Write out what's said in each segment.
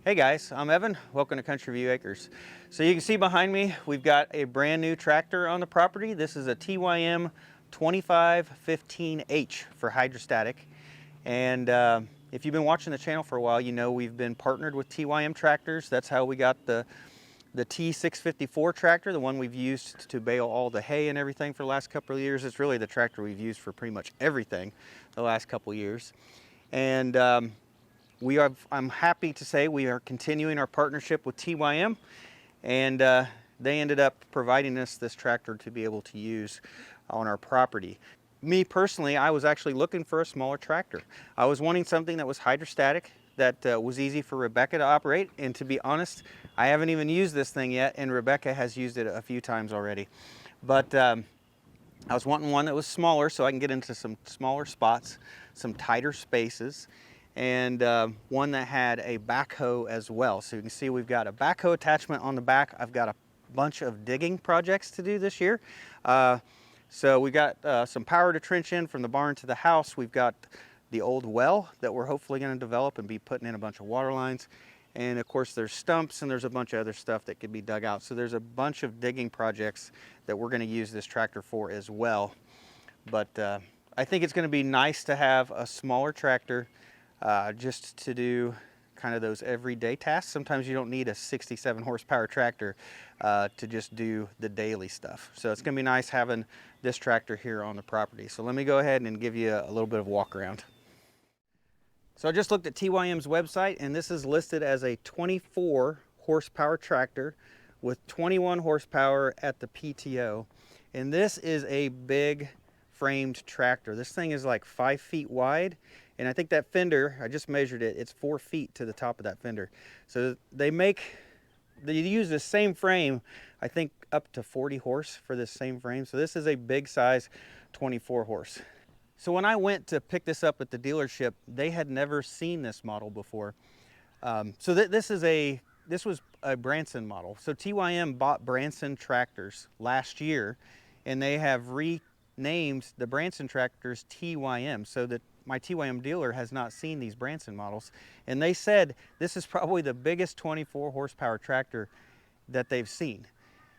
Hey guys, I'm Evan. Welcome to Country View Acres. So you can see behind me, we've got a brand new tractor on the property. This is a TYM 2515H for hydrostatic. And if you've been watching the channel for a while, you know we've been partnered with TYM tractors. That's how we got the T654 tractor, the one we've used to bale all the hay and everything for the last couple of years. It's really the tractor we've used for pretty much everything the last couple of years. And I'm happy to say we are continuing our partnership with TYM, and they ended up providing us this tractor to be able to use on our property. Me personally, I was actually looking for a smaller tractor. I was wanting something that was hydrostatic, that was easy for Rebecca to operate, and to be honest, I haven't even used this thing yet, and Rebecca has used it a few times already. But I was wanting one that was smaller so I can get into some smaller spots, some tighter spaces, and one that had a backhoe as well. So you can see we've got a backhoe attachment on the back. I've got a bunch of digging projects to do this year. So we got some power to trench in from the barn to the house. We've got the old well that we're hopefully going to develop and be putting in a bunch of water lines. And of course there's stumps and there's a bunch of other stuff that could be dug out. So there's a bunch of digging projects that we're going to use this tractor for as well. But I think it's going to be nice to have a smaller tractor just to do kind of those everyday tasks. Sometimes you don't need a 67 horsepower tractor to just do the daily stuff. So it's going to be nice having this tractor here on the property. So let me go ahead and give you a little bit of walk around. So I just looked at TYM's website, and this is listed as a 24 horsepower tractor with 21 horsepower at the PTO. And this is a big framed tractor. This thing is like 5 feet wide. And I think that fender, I just measured it, it's 4 feet to the top of that fender. So they use the same frame, I think up to 40 horse for this same frame. So this is a big size 24 horse. So when I went to pick this up at the dealership, they had never seen this model before. This was a Branson model. So TYM bought Branson tractors last year, and they have renamed the Branson tractors TYM, so that my TYM dealer has not seen these Branson models. And they said this is probably the biggest 24 horsepower tractor that they've seen.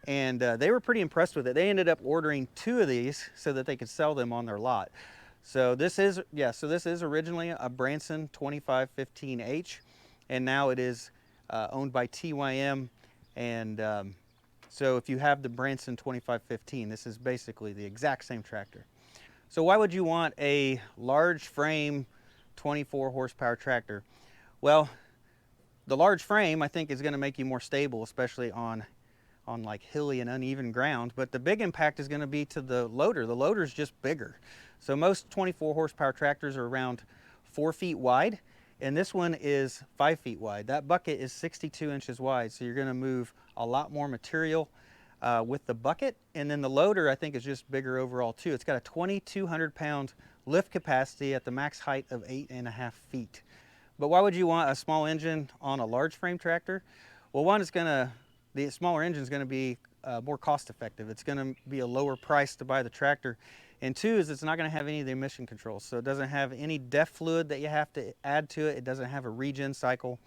And they were pretty impressed with it. They ended up ordering 2 of these so that they could sell them on their lot. So this is originally a Branson 2515H, and now it is owned by TYM. And so if you have the Branson 2515, this is basically the exact same tractor. So why would you want a large frame 24 horsepower tractor? Well, the large frame I think is going to make you more stable, especially on like hilly and uneven ground. But the big impact is going to be to the loader. The loader is just bigger. So most 24 horsepower tractors are around 4 feet wide, and this one is 5 feet wide. That bucket is 62 inches wide, so you're going to move a lot more material with the bucket. And then the loader I think is just bigger overall too. It's got a 2,200 pound lift capacity at the max height of 8.5 feet. But why would you want a small engine on a large frame tractor? Well, one, the smaller engine is going to be more cost effective. It's going to be a lower price to buy the tractor. And 2 is it's not going to have any of the emission controls. So it doesn't have any DEF fluid that you have to add to it. It doesn't have a regen cycle.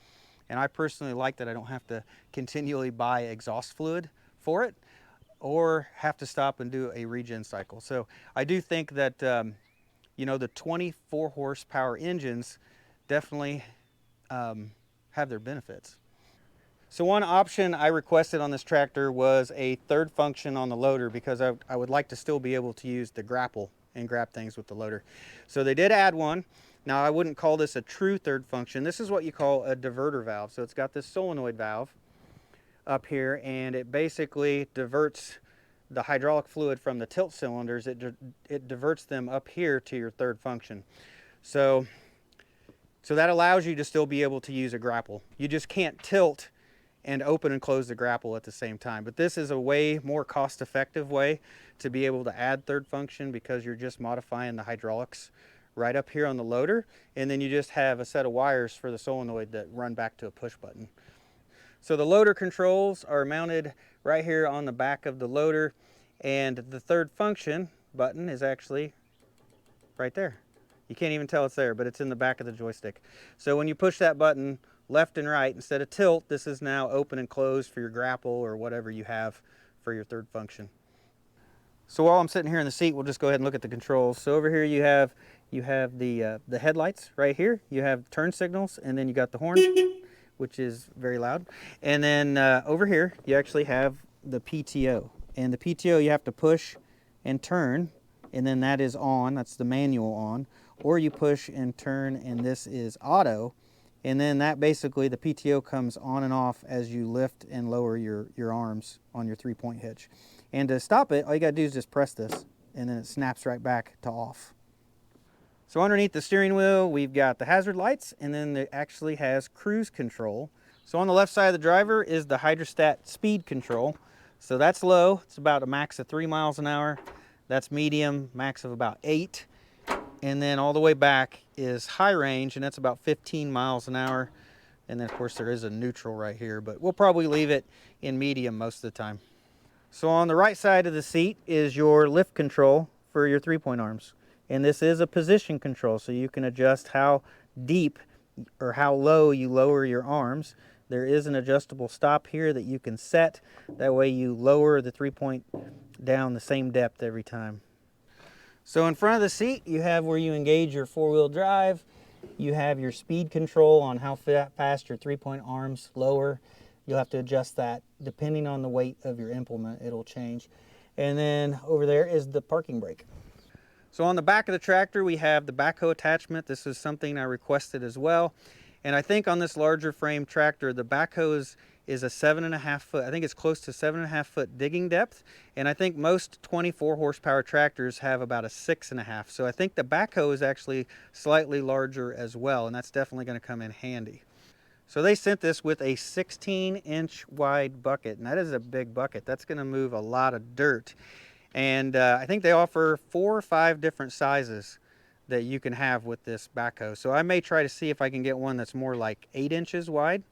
And I personally like that I don't have to continually buy exhaust fluid for it or have to stop and do a regen cycle. So I do think that you know, the 24 horsepower engines definitely have their benefits. So one option I requested on this tractor was a third function on the loader, because I would like to still be able to use the grapple and grab things with the loader. So they did add one. Now I wouldn't call this a true third function. This is what you call a diverter valve. So it's got this solenoid valve up here, and it basically diverts the hydraulic fluid from the tilt cylinders. It diverts them up here to your third function. So that allows you to still be able to use a grapple. You just can't tilt and open and close the grapple at the same time. But this is a way more cost-effective way to be able to add third function, because you're just modifying the hydraulics right up here on the loader, and then you just have a set of wires for the solenoid that run back to a push button. So the loader controls are mounted right here on the back of the loader, and the third function button is actually right there. You can't even tell it's there, but it's in the back of the joystick. So when you push that button, left and right. Instead of tilt, this is now open and closed for your grapple or whatever you have for your third function. So while I'm sitting here in the seat, we'll just go ahead and look at the controls. So over here you have the headlights right here. You have turn signals, and then you got the horn, which is very loud. And then over here you actually have the PTO. And the PTO you have to push and turn, and then that is on. That's the manual on. Or you push and turn, and this is auto. And then that basically, the PTO comes on and off as you lift and lower your arms on your 3-point hitch. And to stop it, all you gotta do is just press this, and then it snaps right back to off. So underneath the steering wheel, we've got the hazard lights, and then it actually has cruise control. So on the left side of the driver is the hydrostat speed control. So that's low, it's about a max of 3 miles an hour. That's medium, max of about 8. And then all the way back is high range, and that's about 15 miles an hour. And then of course there is a neutral right here, but we'll probably leave it in medium most of the time. So on the right side of the seat is your lift control for your 3-point arms. And this is a position control, so you can adjust how deep or how low you lower your arms. There is an adjustable stop here that you can set. That way you lower the 3-point down the same depth every time. So in front of the seat, you have where you engage your 4-wheel drive. You have your speed control on how fast your 3-point arms lower. You'll have to adjust that depending on the weight of your implement. It'll change. And then over there is the parking brake. So on the back of the tractor, we have the backhoe attachment. This is something I requested as well. And I think on this larger frame tractor, the backhoe is a 7.5 foot, I think it's close to 7.5 foot digging depth. And I think most 24 horsepower tractors have about a 6.5. So I think the backhoe is actually slightly larger as well, and that's definitely going to come in handy. So they sent this with a 16-inch wide bucket, and that is a big bucket. That's going to move a lot of dirt. And I think they offer 4 or 5 different sizes that you can have with this backhoe. So I may try to see if I can get one that's more like 8 inches wide,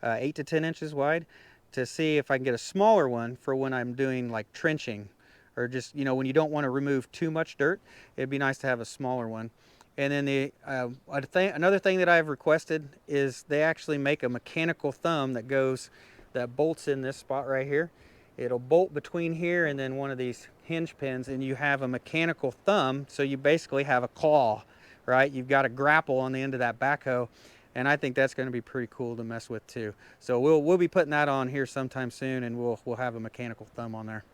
8 to 10 inches wide, to see if I can get a smaller one for when I'm doing like trenching, or just, you know, when you don't want to remove too much dirt. It'd be nice to have a smaller one. And then another thing that I've requested is they actually make a mechanical thumb that bolts in this spot right here. It'll bolt between here and then one of these hinge pins, and you have a mechanical thumb, so you basically have a claw, right? You've got a grapple on the end of that backhoe, and I think that's going to be pretty cool to mess with too. So we'll be putting that on here sometime soon, and we'll have a mechanical thumb on there.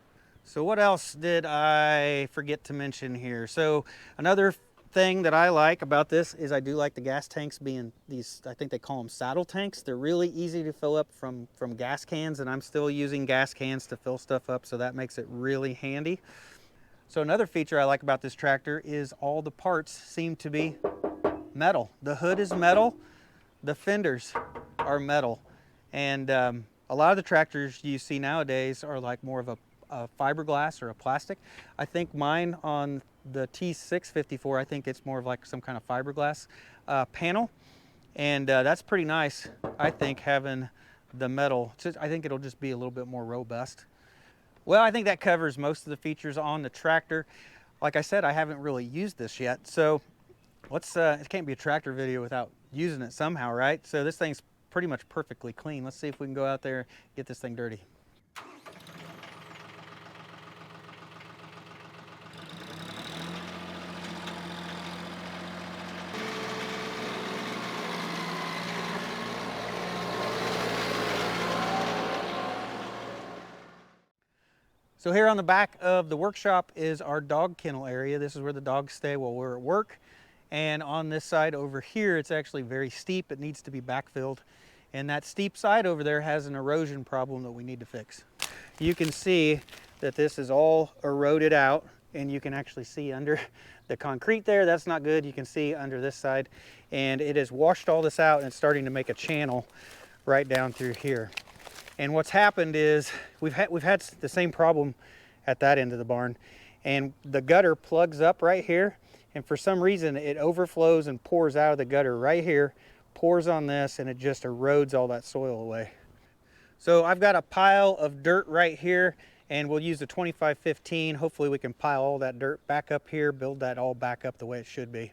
So what else did I forget to mention here? So another thing that I like about this is I do like the gas tanks being these, I think they call them saddle tanks. They're really easy to fill up from gas cans, and I'm still using gas cans to fill stuff up, so that makes it really handy. So another feature I like about this tractor is all the parts seem to be metal. The hood is metal, the fenders are metal, and a lot of the tractors you see nowadays are like more of a fiberglass or a plastic. I think mine on the T654, I think it's more of like some kind of fiberglass panel, and that's pretty nice. I think having the metal, I think it'll just be a little bit more robust. Well, I think that covers most of the features on the tractor. Like I said, I haven't really used this yet, so it can't be a tractor video without using it somehow, right? So this thing's pretty much perfectly clean. Let's see if we can go out there and get this thing dirty. So here on the back of the workshop is our dog kennel area. This is where the dogs stay while we're at work. And on this side over here, it's actually very steep. It needs to be backfilled. And that steep side over there has an erosion problem that we need to fix. You can see that this is all eroded out, and you can actually see under the concrete there. That's not good. You can see under this side, and it has washed all this out, and it's starting to make a channel right down through here. And what's happened is we've had the same problem at that end of the barn, and the gutter plugs up right here, and for some reason it overflows and pours out of the gutter right here, pours on this, and it just erodes all that soil away. So I've got a pile of dirt right here, and we'll use the 2515. Hopefully we can pile all that dirt back up here, build that all back up the way it should be.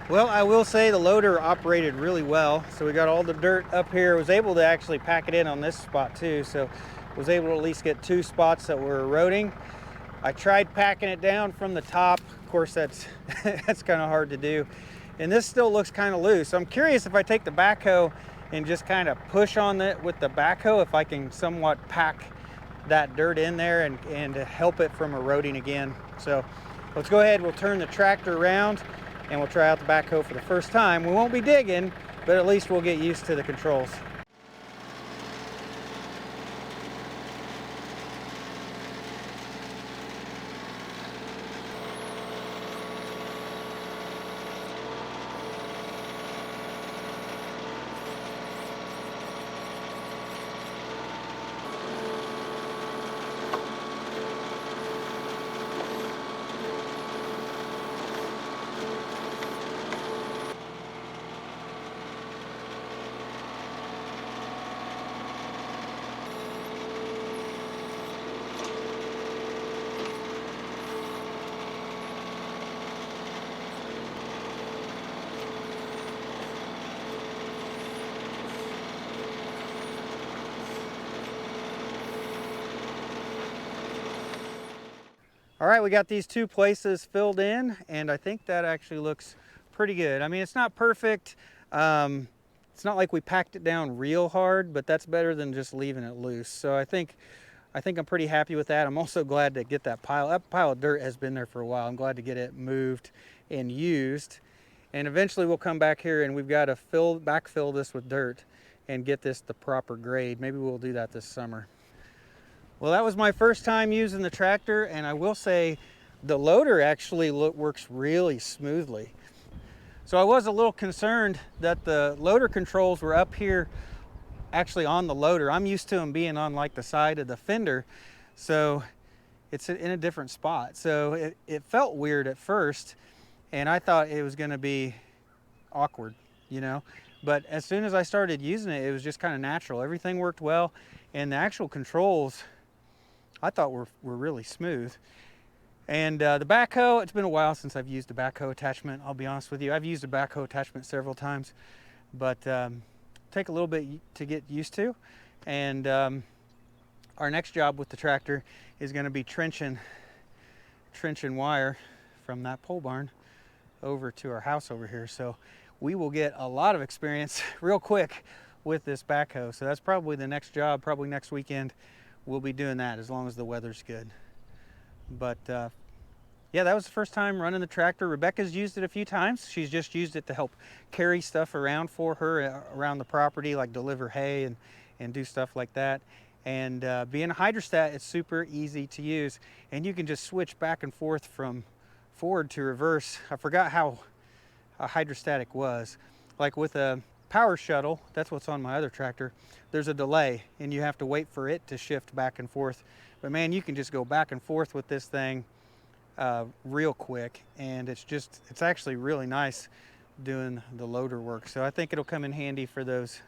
Well, I will say the loader operated really well. So we got all the dirt up here. Was able to actually pack it in on this spot too. So was able to at least get 2 spots that were eroding. I tried packing it down from the top. Of course, that's that's kind of hard to do. And this still looks kind of loose. I'm curious if I take the backhoe and just kind of push on it with the backhoe, if I can somewhat pack that dirt in there and help it from eroding again. So let's go ahead, we'll turn the tractor around and we'll try out the backhoe for the first time. We won't be digging, but at least we'll get used to the controls. All right, we got these 2 places filled in, and I think that actually looks pretty good. I mean, it's not perfect. It's not like we packed it down real hard, but that's better than just leaving it loose. So I think I'm pretty happy with that. I'm also glad to get that pile. That pile of dirt has been there for a while. I'm glad to get it moved and used. And eventually we'll come back here and we've got to backfill this with dirt and get this the proper grade. Maybe we'll do that this summer. Well, that was my first time using the tractor, and I will say the loader actually works really smoothly. So I was a little concerned that the loader controls were up here actually on the loader. I'm used to them being on like the side of the fender, so it's in a different spot. So it felt weird at first, and I thought it was going to be awkward, you know. But as soon as I started using it, it was just kind of natural. Everything worked well, and the actual controls I thought were really smooth. And the backhoe, it's been a while since I've used a backhoe attachment. I'll be honest with you. I've used a backhoe attachment several times, but take a little bit to get used to. And our next job with the tractor is going to be trenching wire from that pole barn over to our house over here. So we will get a lot of experience real quick with this backhoe. So that's probably the next job, probably next weekend. We'll be doing that as long as the weather's good. But yeah, that was the first time running the tractor. Rebecca's used it a few times. She's just used it to help carry stuff around for her around the property, like deliver hay and do stuff like that. And being a hydrostat, it's super easy to use, and you can just switch back and forth from forward to reverse. I forgot how a hydrostatic was. Like with a power shuttle, that's what's on my other tractor, there's a delay and you have to wait for it to shift back and forth. But man, you can just go back and forth with this thing real quick, and it's actually really nice doing the loader work. So I think it'll come in handy for those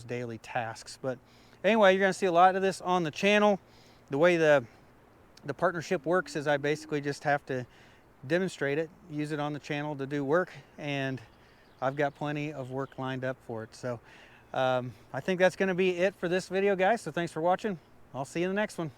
daily tasks. But anyway, you're gonna see a lot of this on the channel. The way the partnership works is I basically just have to demonstrate it, use it on the channel to do work, and I've got plenty of work lined up for it. So I think that's going to be it for this video, guys. So thanks for watching. I'll see you in the next one.